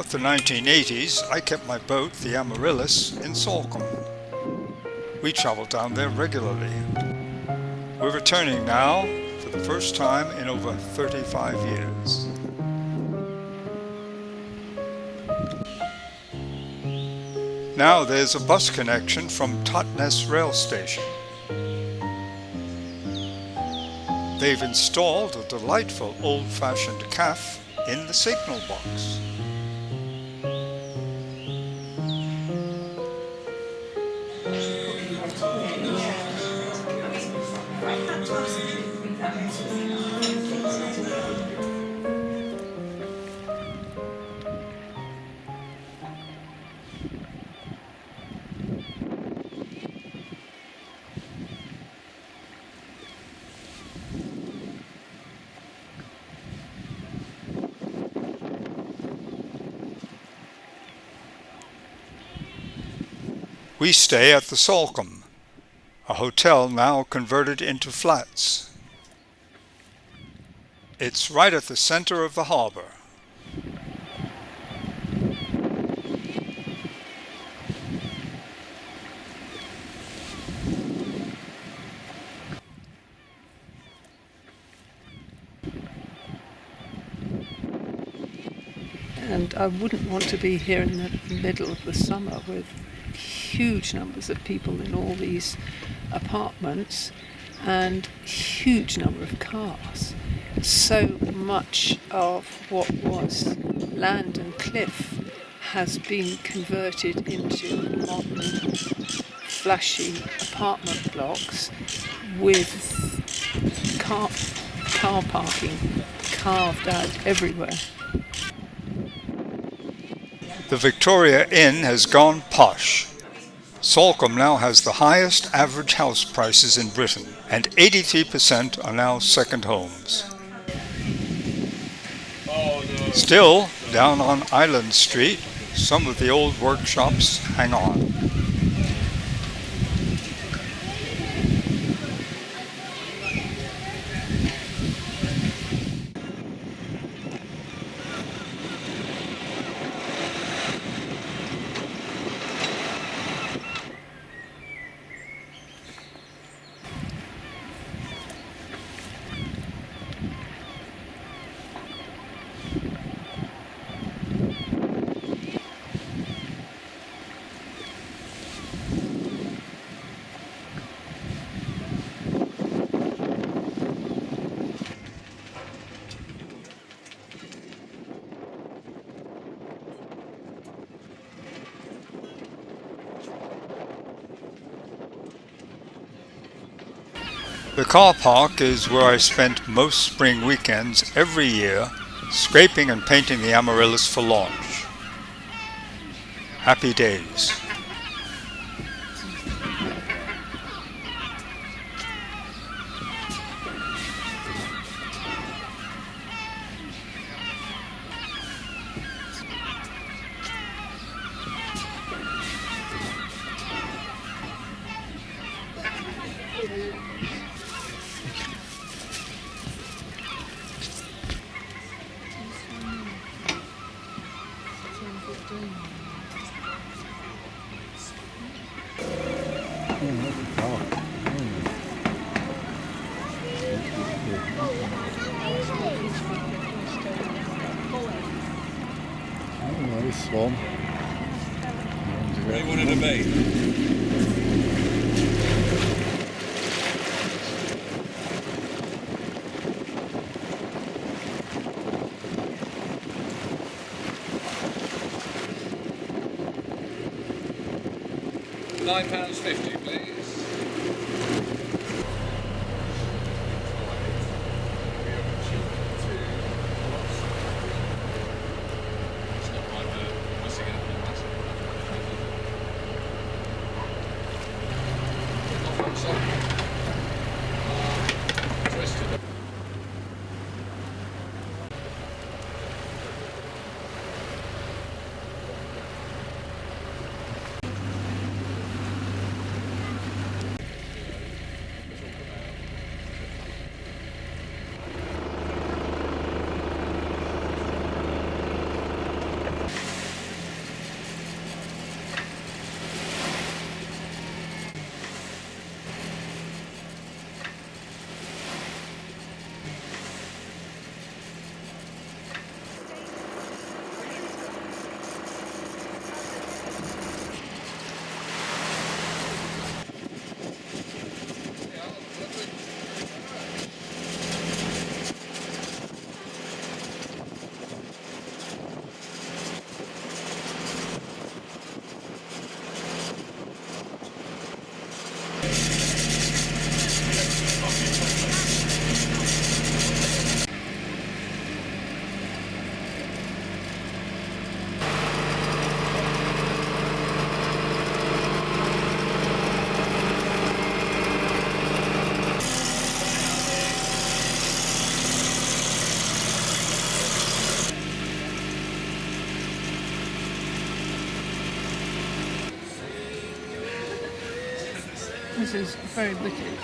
Throughout the 1980s, I kept my boat, the Amaryllis, in Salcombe. We traveled down there regularly. We're returning now for the first time in over 35 years. Now there's a bus connection from Totnes rail station. They've installed a delightful old-fashioned cafe in the signal box. We stay at the Salcombe, a hotel now converted into flats. It's right at the center of the harbor. And I wouldn't want to be here in the middle of the summer with huge numbers of people in all these apartments and huge number of cars. So much of what was land and cliff has been converted into modern, flashy apartment blocks with car parking carved out everywhere. The Victoria Inn has gone posh. Salcombe now has the highest average house prices in Britain, and 83% are now second homes. Still, down on Island Street, some of the old workshops hang on. The car park is where I spent most spring weekends every year, scraping and painting the Amaryllis for launch. Happy days. Nice one. Where you wanted to be? £9.50, please. This is very wicked.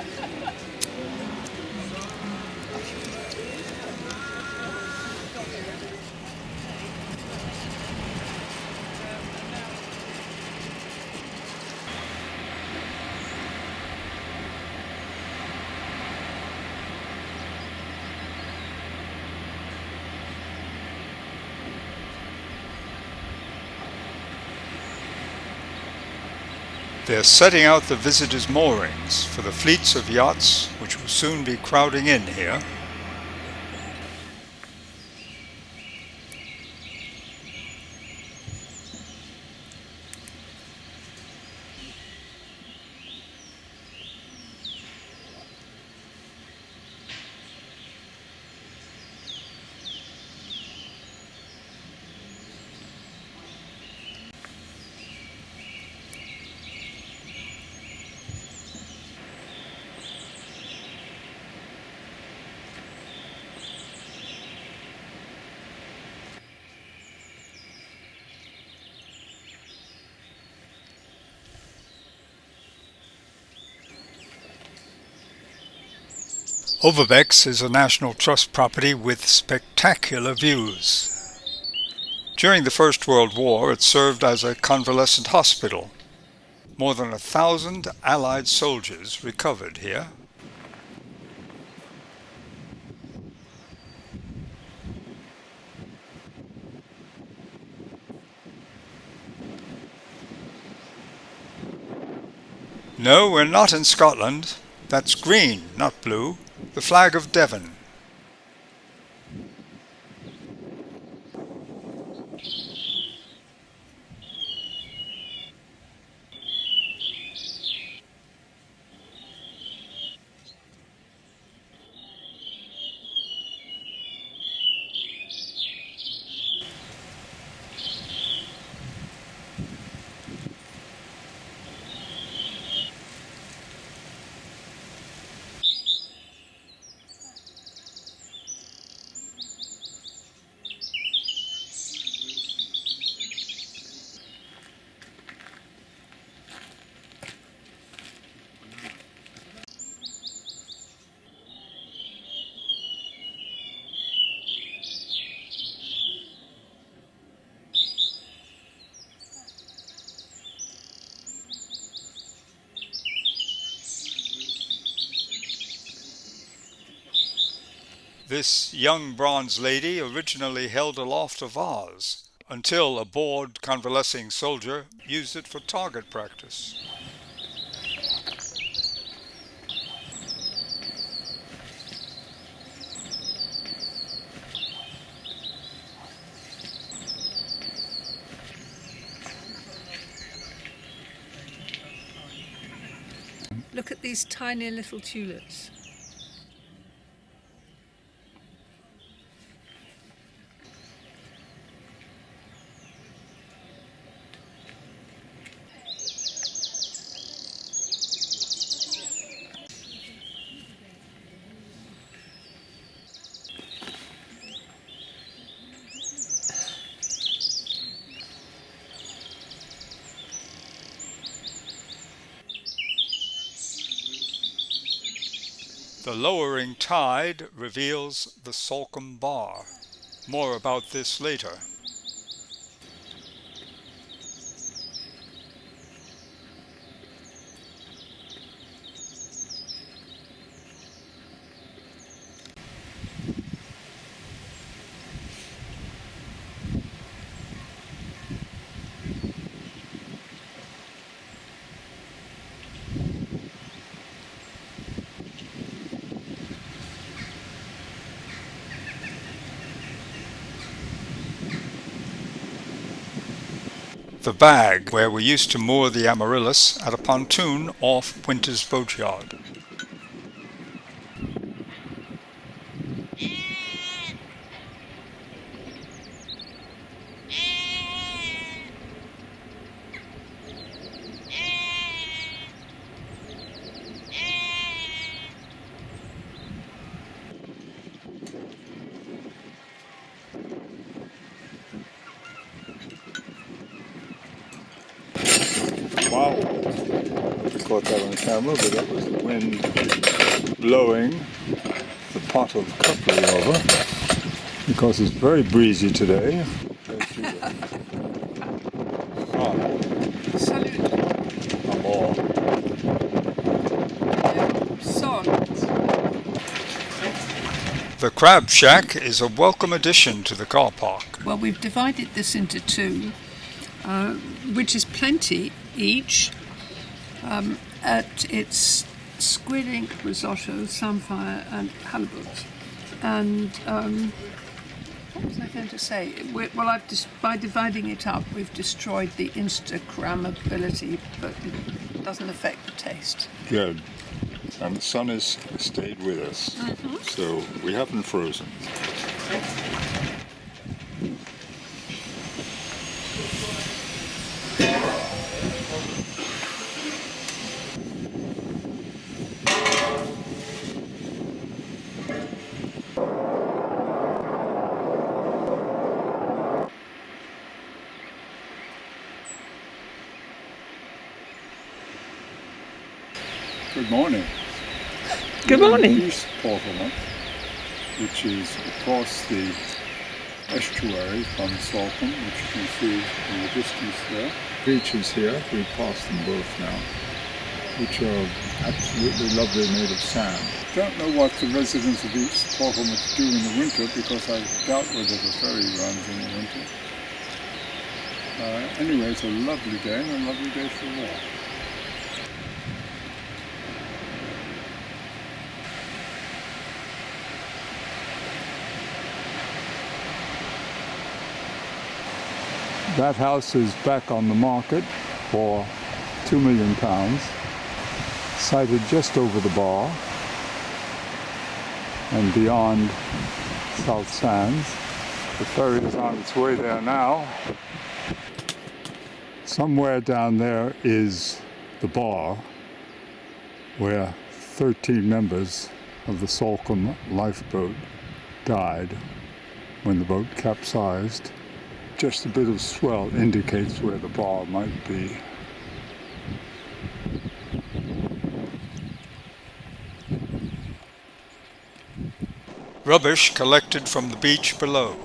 They're setting out the visitors' moorings for the fleets of yachts which will soon be crowding in here. Overbeck's is a National Trust property with spectacular views. During the First World War, it served as a convalescent hospital. More than 1,000 Allied soldiers recovered here. No, we're not in Scotland. That's green, not blue. The flag of Devon. This young bronze lady originally held aloft a vase until a bored convalescing soldier used it for target practice. Look at these tiny little tulips. The lowering tide reveals the Salcombe bar. More about this later. The Bag, where we used to moor the Amaryllis at a pontoon off Winter's Boatyard. Wow, we caught that on camera, but that was the wind blowing the pot of cutlery over, because it's very breezy today. Salut. Amor. Son. The Crab Shack is a welcome addition to the car park. Well, we've divided this into two, which is plenty each. It's squid ink risotto, samphire, and halibut. And what was I going to say? By dividing it up, we've destroyed the Instagrammability, but it doesn't affect the taste. Good. And the sun has stayed with us, so we haven't frozen. Good morning. Good morning. East Salcombe, which is across the estuary from Salcombe, which you can see in the distance there. Beaches here, we passed them both now, which are absolutely lovely, made of sand. Don't know what the residents of East Salcombe do in the winter, because I doubt whether the ferry runs in the winter. Anyway, it's a lovely day and a lovely day for a walk. That house is back on the market for £2 million, sited just over the bar and beyond South Sands. The ferry is on its way there now. Somewhere down there is the bar where 13 members of the Salcombe lifeboat died when the boat capsized. Just a bit of swell indicates where the bar might be. Rubbish collected from the beach below.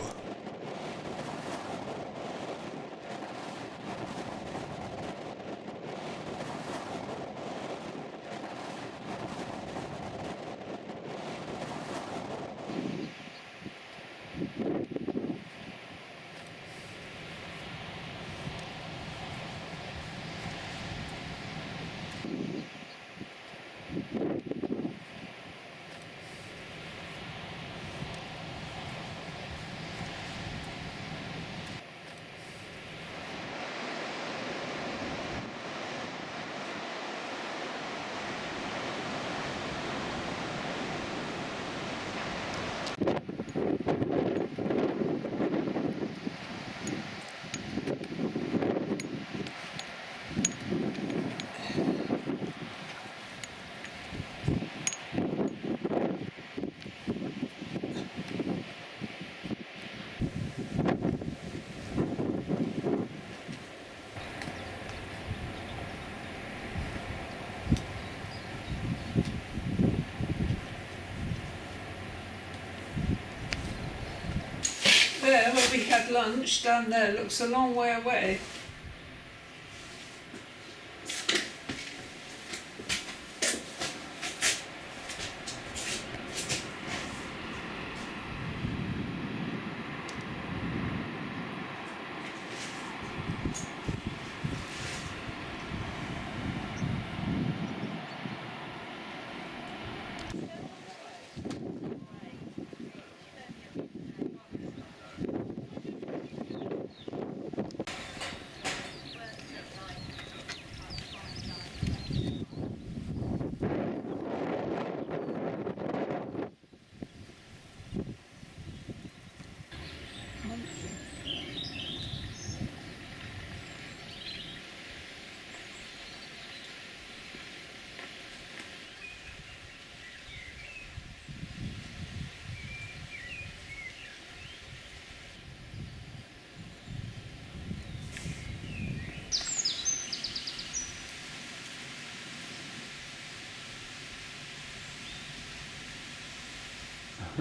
There, where we had lunch, down there, looks a long way away.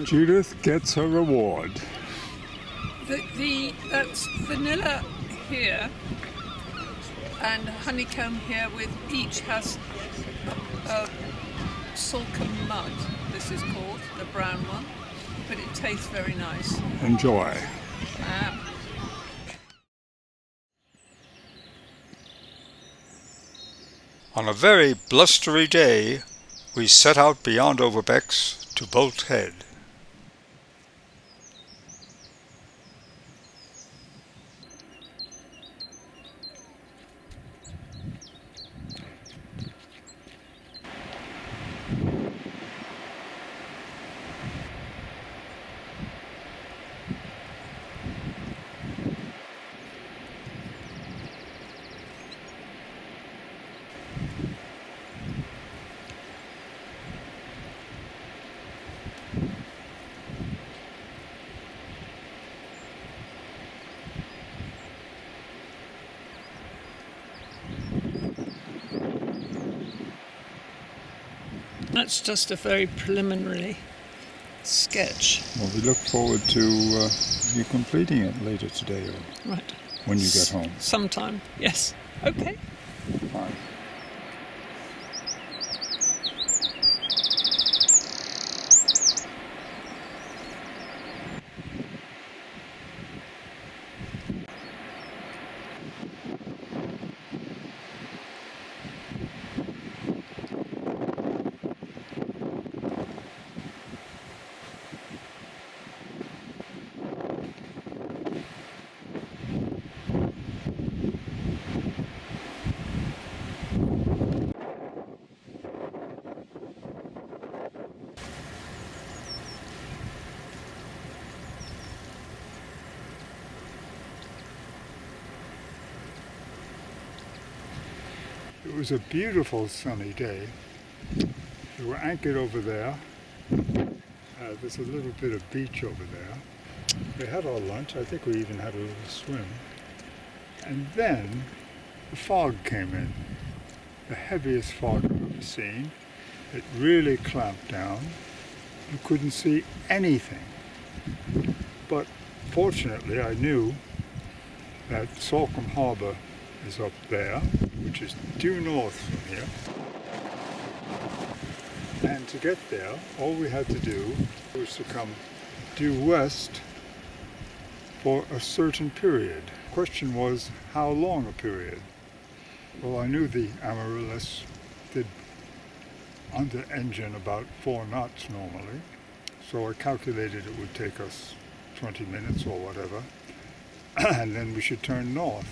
Judith gets her reward. That's vanilla here and honeycomb here, with each has Salcombe mud, this is called, the brown one, but it tastes very nice. Enjoy. On a very blustery day, we set out beyond Overbeck's to Bolt Head. That's just a very preliminary sketch. Well, we look forward to you completing it later today or Right. when you get home. Sometime, yes. Okay. Fine. It was a beautiful sunny day. We were anchored over there. There's a little bit of beach over there. We had our lunch. I think we even had a little swim. And then the fog came in. The heaviest fog I've ever seen. It really clamped down. You couldn't see anything. But fortunately, I knew that Salcombe Harbour is up there, which is due north from here. And to get there, all we had to do was to come due west for a certain period. The question was, how long a period? Well, I knew the Amaryllis did under engine about 4 knots normally, so I calculated it would take us 20 minutes or whatever, and then we should turn north.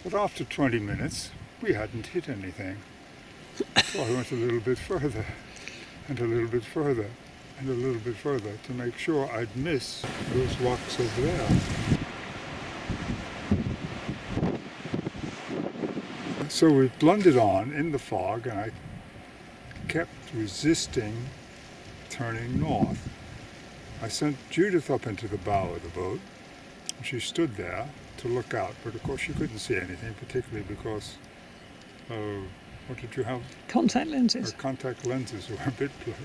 But after 20 minutes, we hadn't hit anything. So I went a little bit further, and a little bit further, and a little bit further to make sure I'd miss those rocks over there. So we blundered on in the fog, and I kept resisting turning north. I sent Judith up into the bow of the boat, and she stood there to look out, but of course she couldn't see anything, particularly because, what did you have? Contact lenses. Her contact lenses were a bit blurry.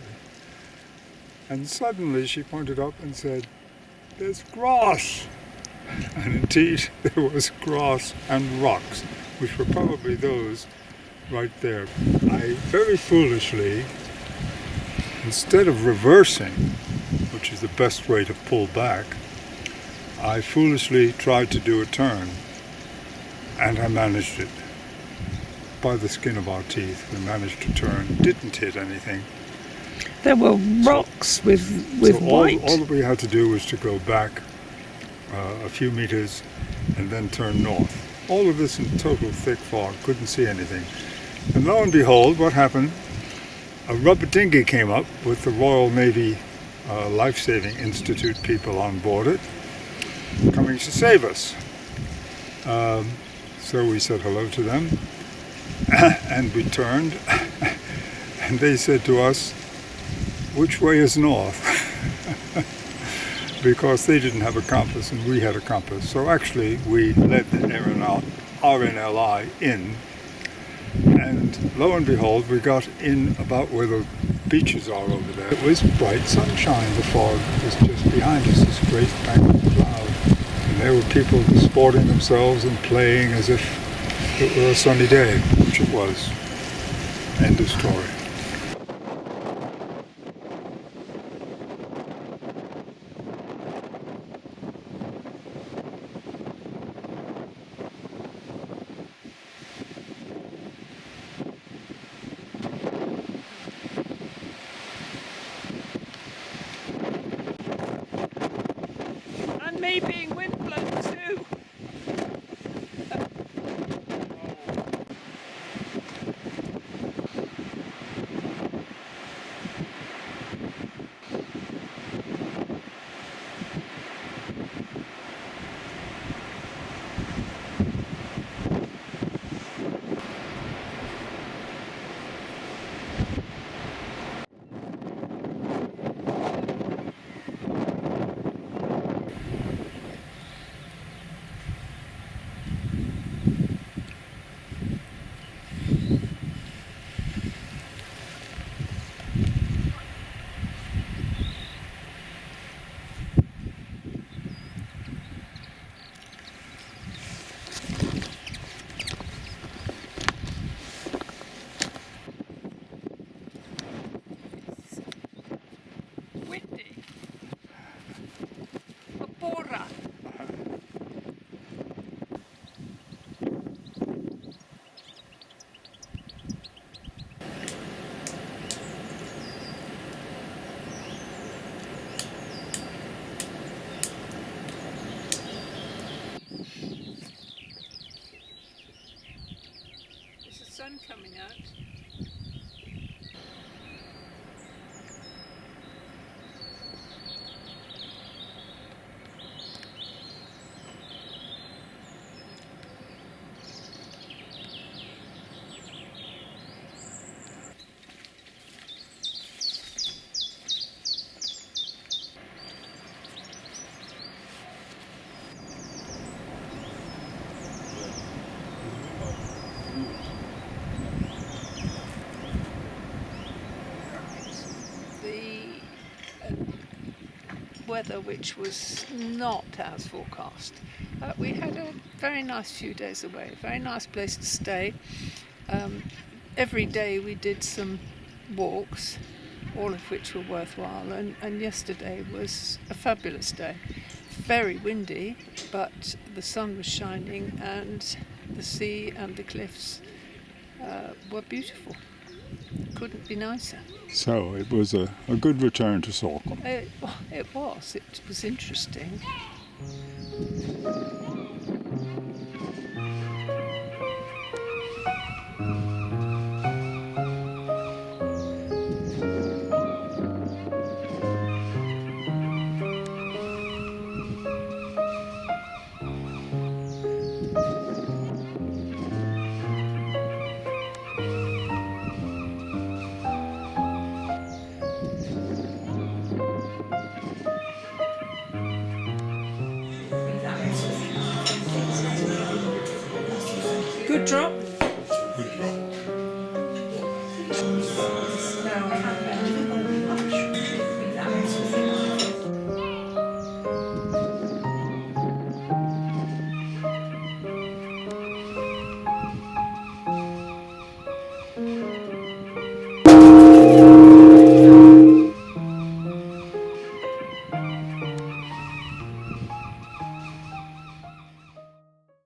And suddenly she pointed up and said, "There's grass!" And indeed there was grass and rocks, which were probably those right there. I very foolishly, instead of reversing, which is the best way to pull back, I foolishly tried to do a turn, and I managed it. By the skin of our teeth, we managed to turn, didn't hit anything. There were rocks with white. All that we had to do was to go back a few meters and then turn north. All of this in total thick fog, couldn't see anything. And lo and behold, what happened? A rubber dinghy came up with the Royal Navy Life-Saving Institute people on board it, coming to save us. So we said hello to them, and we turned, and they said to us, "Which way is north?" Because they didn't have a compass and we had a compass. So actually we led the RNLI in, And lo and behold, we got in about where the beaches are over there. It was bright sunshine. The fog was just behind us, this great bank of cloud. And there were people sporting themselves and playing as if it were a sunny day, which it was. End of story. And me being windblown too. Windy. A bora. There's the sun coming out. The weather, which was not as forecast. We had a very nice few days away, very nice place to stay. Every day we did some walks, all of which were worthwhile, and yesterday was a fabulous day. Very windy, but the sun was shining and the sea and the cliffs were beautiful. Couldn't be nicer. So it was a good return to Salcombe. It was. It was interesting. Good drop.